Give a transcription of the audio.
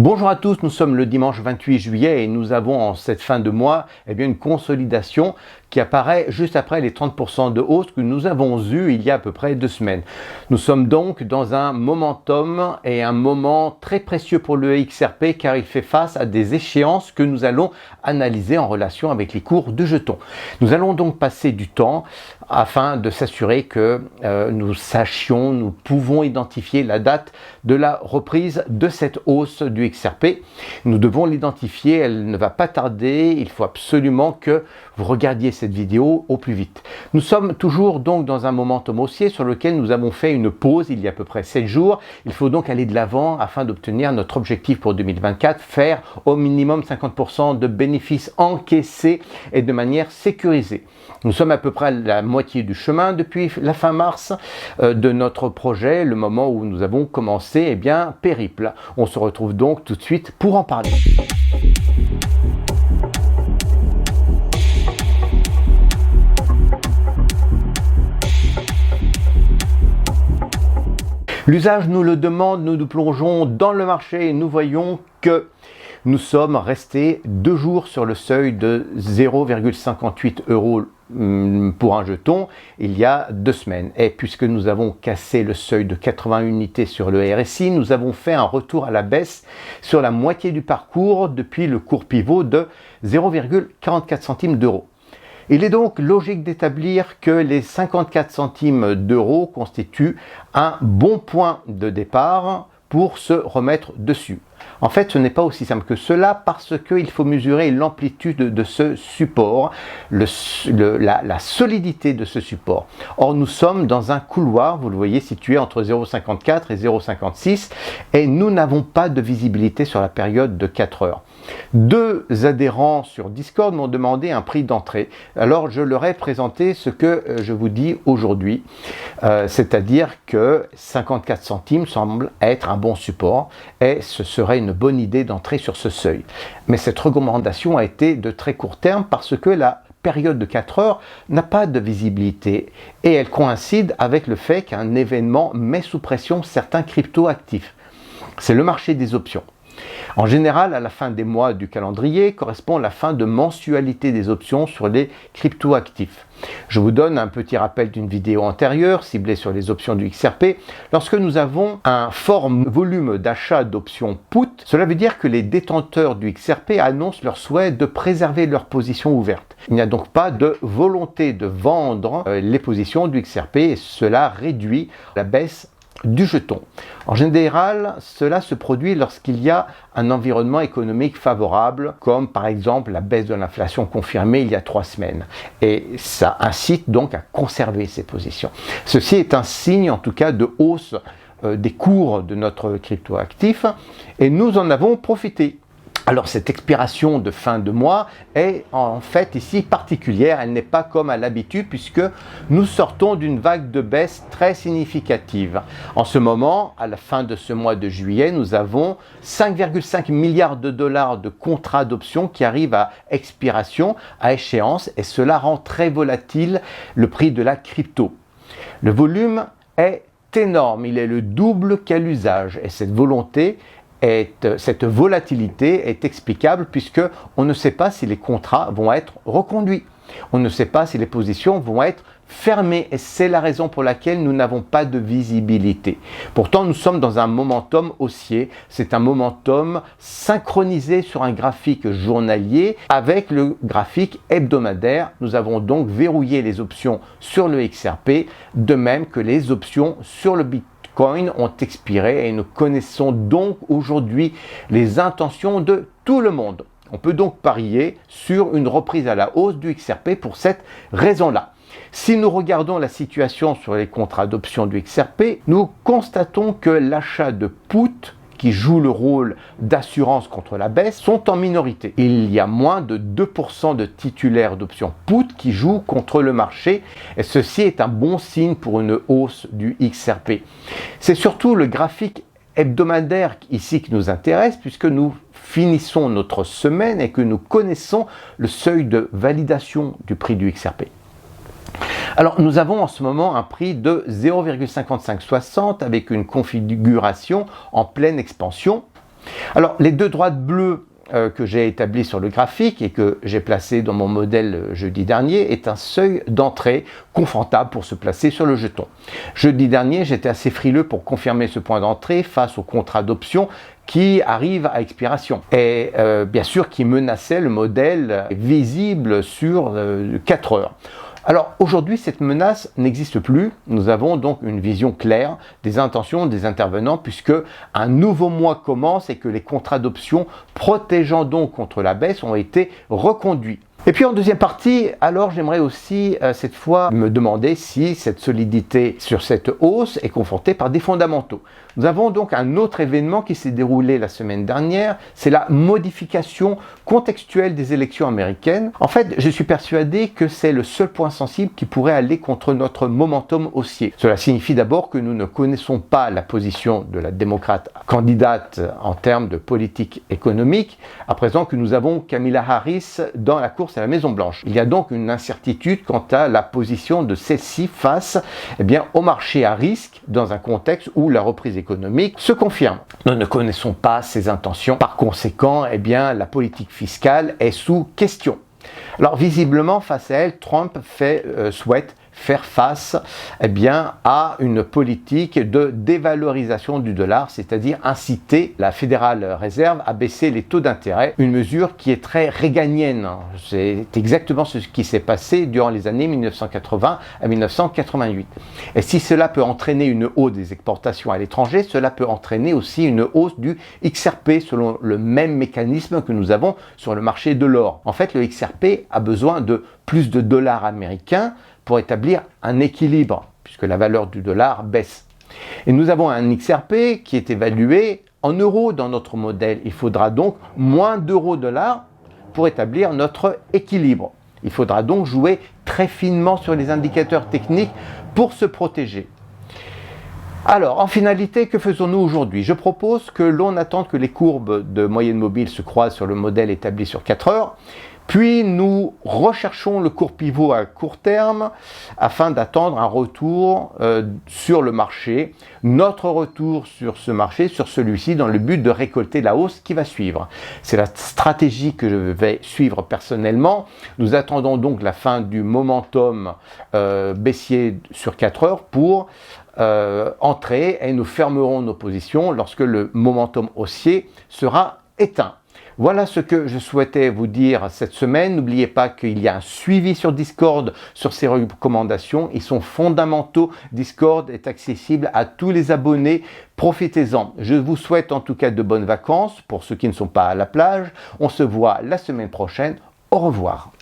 Bonjour à tous, nous sommes le dimanche 28 juillet et nous avons en cette fin de mois une consolidation qui apparaît juste après les 30% de hausse que nous avons eu il y a à peu près 2 semaines. Nous sommes donc dans un momentum et un moment très précieux pour le XRP car il fait face à des échéances que nous allons analyser en relation avec les cours de jetons. Nous allons donc passer du temps afin de s'assurer que nous pouvons identifier la date de la reprise de cette hausse du XRP. Nous devons l'identifier, elle ne va pas tarder, il faut absolument que vous regardiez cette vidéo au plus vite. Nous sommes toujours donc dans un momentum haussier sur lequel nous avons fait une pause il y a à peu près 7 jours. Il faut donc aller de l'avant afin d'obtenir notre objectif pour 2024, faire au minimum 50% de bénéfices encaissés et de manière sécurisée. Nous sommes à peu près à la moitié du chemin depuis la fin mars de notre projet, le moment où nous avons commencé périple. On se retrouve donc tout de suite pour en parler. L'usage nous le demande, nous plongeons dans le marché et nous voyons que nous sommes restés 2 jours sur le seuil de 0,58 € pour un jeton il y a 2 semaines. Et puisque nous avons cassé le seuil de 80 unités sur le RSI, nous avons fait un retour à la baisse sur la moitié du parcours depuis le cours pivot de 0,44 centimes d'euros. Il est donc logique d'établir que les 54 centimes d'euros constituent un bon point de départ pour se remettre dessus. En fait, ce n'est pas aussi simple que cela parce qu'il faut mesurer l'amplitude de ce support, la solidité de ce support. Or, nous sommes dans un couloir, vous le voyez, situé entre 0,54 et 0,56 et nous n'avons pas de visibilité sur la période de 4 heures. 2 adhérents sur Discord m'ont demandé un prix d'entrée. Alors, je leur ai présenté ce que je vous dis aujourd'hui, c'est-à-dire que 54 centimes semble être un bon support et ce serait une bonne idée d'entrer sur ce seuil. Mais cette recommandation a été de très court terme parce que la période de 4 heures n'a pas de visibilité et elle coïncide avec le fait qu'un événement met sous pression certains crypto-actifs. C'est le marché des options. En général, à la fin des mois du calendrier correspond la fin de mensualité des options sur les crypto-actifs. Je vous donne un petit rappel d'une vidéo antérieure ciblée sur les options du XRP. Lorsque nous avons un fort volume d'achat d'options put, cela veut dire que les détenteurs du XRP annoncent leur souhait de préserver leur position ouverte. Il n'y a donc pas de volonté de vendre les positions du XRP et cela réduit la baisse du jeton. En général, cela se produit lorsqu'il y a un environnement économique favorable, comme par exemple la baisse de l'inflation confirmée il y a 3 semaines. Et ça incite donc à conserver ces positions. Ceci est un signe en tout cas de hausse des cours de notre cryptoactif et nous en avons profité. Alors cette expiration de fin de mois est en fait ici particulière, elle n'est pas comme à l'habitude puisque nous sortons d'une vague de baisse très significative. En ce moment, à la fin de ce mois de juillet, nous avons 5,5 milliards de dollars de contrats d'options qui arrivent à expiration, à échéance et cela rend très volatile le prix de la crypto. Le volume est énorme, il est le double qu'à l'usage et cette volatilité est explicable puisque on ne sait pas si les contrats vont être reconduits. On ne sait pas si les positions vont être fermées et c'est la raison pour laquelle nous n'avons pas de visibilité. Pourtant, nous sommes dans un momentum haussier. C'est un momentum synchronisé sur un graphique journalier avec le graphique hebdomadaire. Nous avons donc verrouillé les options sur le XRP, de même que les options sur le Bitcoin ont expiré et nous connaissons donc aujourd'hui les intentions de tout le monde. On peut donc parier sur une reprise à la hausse du XRP pour cette raison-là. Si nous regardons la situation sur les contrats d'options du XRP, nous constatons que l'achat de put qui jouent le rôle d'assurance contre la baisse sont en minorité. Il y a moins de 2% de titulaires d'options put qui jouent contre le marché et ceci est un bon signe pour une hausse du XRP. C'est surtout le graphique hebdomadaire ici qui nous intéresse puisque nous finissons notre semaine et que nous connaissons le seuil de validation du prix du XRP. Alors nous avons en ce moment un prix de 0,5560 € avec une configuration en pleine expansion. Alors, les deux droites bleues que j'ai établi sur le graphique et que j'ai placé dans mon modèle jeudi dernier est un seuil d'entrée confortable pour se placer sur le jeton. Jeudi dernier, j'étais assez frileux pour confirmer ce point d'entrée face au contrat d'option qui arrive à expiration et bien sûr qui menaçait le modèle visible sur 4 heures. Alors aujourd'hui, cette menace n'existe plus. Nous avons donc une vision claire des intentions des intervenants puisque un nouveau mois commence et que les contrats d'options protégeant donc contre la baisse ont été reconduits. Et puis en deuxième partie, alors j'aimerais aussi cette fois me demander si cette solidité sur cette hausse est confortée par des fondamentaux. Nous avons donc un autre événement qui s'est déroulé la semaine dernière, c'est la modification contextuelle des élections américaines. En fait, je suis persuadé que c'est le seul point sensible qui pourrait aller contre notre momentum haussier. Cela signifie d'abord que nous ne connaissons pas la position de la démocrate candidate en termes de politique économique, à présent que nous avons Kamala Harris dans la course à la Maison-Blanche. Il y a donc une incertitude quant à la position de celle-ci face au marché à risque dans un contexte où la reprise économique se confirme. Nous ne connaissons pas ses intentions. Par conséquent, la politique fiscale est sous question. Alors visiblement, face à elle, Trump souhaite faire face à une politique de dévalorisation du dollar, c'est-à-dire inciter la Fédérale Réserve à baisser les taux d'intérêt, une mesure qui est très réganienne. C'est exactement ce qui s'est passé durant les années 1980 à 1988. Et si cela peut entraîner une hausse des exportations à l'étranger, cela peut entraîner aussi une hausse du XRP selon le même mécanisme que nous avons sur le marché de l'or. En fait, le XRP a besoin de plus de dollars américains pour établir un équilibre, puisque la valeur du dollar baisse. Et nous avons un XRP qui est évalué en euros dans notre modèle. Il faudra donc moins d'euros-dollars pour établir notre équilibre. Il faudra donc jouer très finement sur les indicateurs techniques pour se protéger. Alors, en finalité, que faisons-nous aujourd'hui? Je propose que l'on attende que les courbes de moyenne mobile se croisent sur le modèle établi sur 4 heures. Puis nous recherchons le court pivot à court terme afin d'attendre un retour sur le marché, notre retour sur ce marché, sur celui-ci, dans le but de récolter la hausse qui va suivre. C'est la stratégie que je vais suivre personnellement. Nous attendons donc la fin du momentum baissier sur 4 heures pour entrer et nous fermerons nos positions lorsque le momentum haussier sera éteint. Voilà ce que je souhaitais vous dire cette semaine. N'oubliez pas qu'il y a un suivi sur Discord sur ces recommandations. Ils sont fondamentaux. Discord est accessible à tous les abonnés. Profitez-en. Je vous souhaite en tout cas de bonnes vacances pour ceux qui ne sont pas à la plage. On se voit la semaine prochaine. Au revoir.